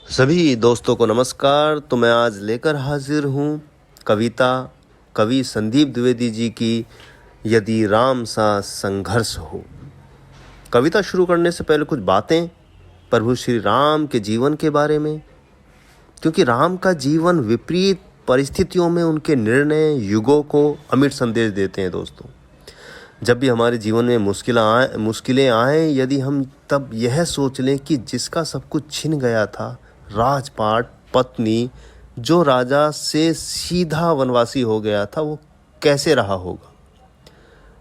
सभी दोस्तों को नमस्कार। तो मैं आज लेकर हाजिर हूँ कविता कवि संदीप द्विवेदी जी की यदि राम सा संघर्ष हो। कविता शुरू करने से पहले कुछ बातें प्रभु श्री राम के जीवन के बारे में, क्योंकि राम का जीवन विपरीत परिस्थितियों में उनके निर्णय युगों को अमिट संदेश देते हैं। दोस्तों, जब भी हमारे जीवन में मुश्किलें आए, यदि हम तब यह सोच लें कि जिसका सब कुछ छिन गया था, राजपाट, पत्नी, जो राजा से सीधा वनवासी हो गया था, वो कैसे रहा होगा।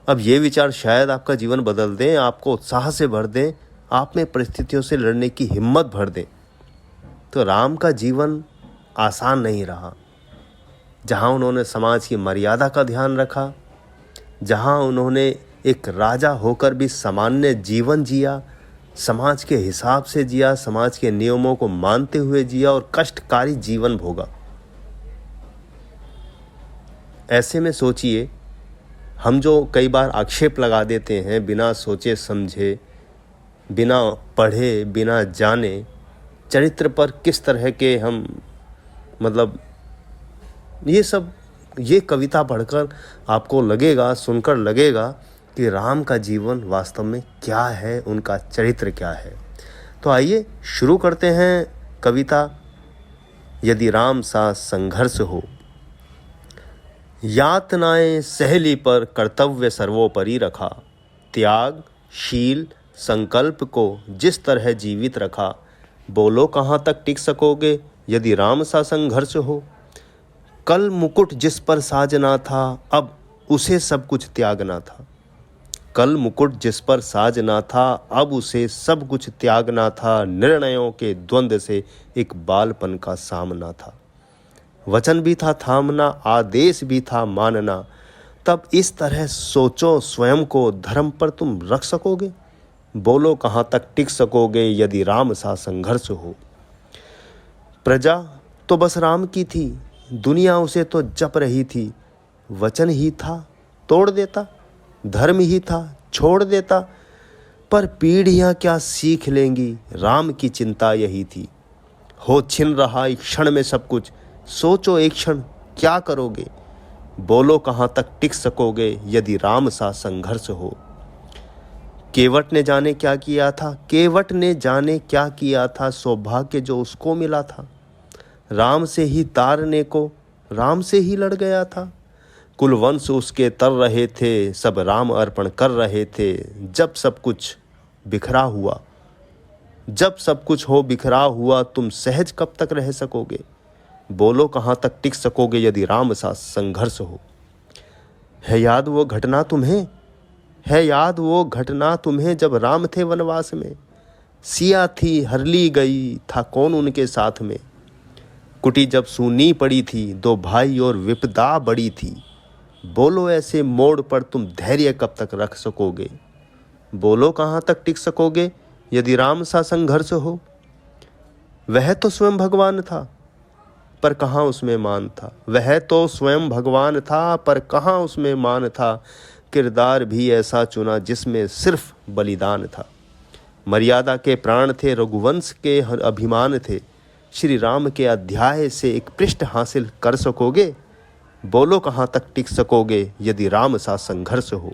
अब ये विचार शायद आपका जीवन बदल दें, आपको उत्साह से भर दें, आप में परिस्थितियों से लड़ने की हिम्मत भर दें। तो राम का जीवन आसान नहीं रहा। जहाँ उन्होंने समाज की मर्यादा का ध्यान रखा, जहाँ उन्होंने एक राजा होकर भी सामान्य जीवन जिया, समाज के हिसाब से जिया, समाज के नियमों को मानते हुए जिया और कष्टकारी जीवन भोगा। ऐसे में सोचिए, हम जो कई बार आक्षेप लगा देते हैं बिना सोचे समझे, बिना पढ़े, बिना जाने चरित्र पर, किस तरह के हम ये कविता पढ़कर आपको लगेगा, सुनकर लगेगा कि राम का जीवन वास्तव में क्या है, उनका चरित्र क्या है। तो आइए शुरू करते हैं कविता यदि राम सा संघर्ष हो। यातनाएं सहेली पर कर्तव्य सर्वोपरि रखा, त्याग शील संकल्प को जिस तरह जीवित रखा, बोलो कहाँ तक टिक सकोगे यदि राम सा संघर्ष हो। कल मुकुट जिस पर साजना था, अब उसे सब कुछ त्यागना था। कल मुकुट जिस पर साजना था, अब उसे सब कुछ त्यागना था। निर्णयों के द्वंद्व से एक बालपन का सामना था। वचन भी था थामना, आदेश भी था मानना। तब इस तरह सोचो स्वयं को, धर्म पर तुम रख सकोगे। बोलो कहाँ तक टिक सकोगे यदि राम सा संघर्ष हो। प्रजा तो बस राम की थी, दुनिया उसे तो जप रही थी। वचन ही था तोड़ देता, धर्म ही था छोड़ देता। पर पीढ़ियां क्या सीख लेंगी, राम की चिंता यही थी। हो छिन रहा एक क्षण में सब कुछ, सोचो एक क्षण क्या करोगे। बोलो कहाँ तक टिक सकोगे यदि राम सा संघर्ष हो। केवट ने जाने क्या किया था, केवट ने जाने क्या किया था। सौभाग्य जो उसको मिला था, राम से ही तारने को, राम से ही लड़ गया था। कुलवंश उसके तर रहे थे, सब राम अर्पण कर रहे थे। जब सब कुछ बिखरा हुआ, जब सब कुछ हो बिखरा हुआ, तुम सहज कब तक रह सकोगे। बोलो कहाँ तक टिक सकोगे यदि राम सा संघर्ष हो। है याद वो घटना तुम्हें, है याद वो घटना तुम्हें, जब राम थे वनवास में। सिया थी हरली गई, था कौन उनके साथ में। कुटी जब सूनी पड़ी थी, दो भाई और विपदा बड़ी थी। बोलो ऐसे मोड़ पर तुम धैर्य कब तक रख सकोगे। बोलो कहाँ तक टिक सकोगे यदि राम सा संघर्ष हो। वह तो स्वयं भगवान था, पर कहाँ उसमें मान था। वह तो स्वयं भगवान था, पर कहाँ उसमें मान था। किरदार भी ऐसा चुना जिसमें सिर्फ बलिदान था। मर्यादा के प्राण थे, रघुवंश के अभिमान थे। श्री राम के अध्याय से एक पृष्ठ हासिल कर सकोगे। बोलो कहाँ तक टिक सकोगे यदि राम सा संघर्ष हो।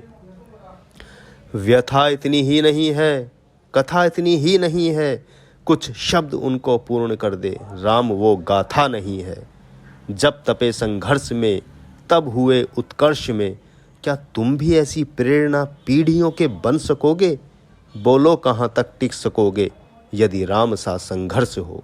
व्यथा इतनी ही नहीं है, कथा इतनी ही नहीं है, कुछ शब्द उनको पूर्ण कर दे। राम वो गाथा नहीं है। जब तपे संघर्ष में, तब हुए उत्कर्ष में। क्या तुम भी ऐसी प्रेरणा पीढ़ियों के बन सकोगे। बोलो कहाँ तक टिक सकोगे यदि राम सा संघर्ष हो।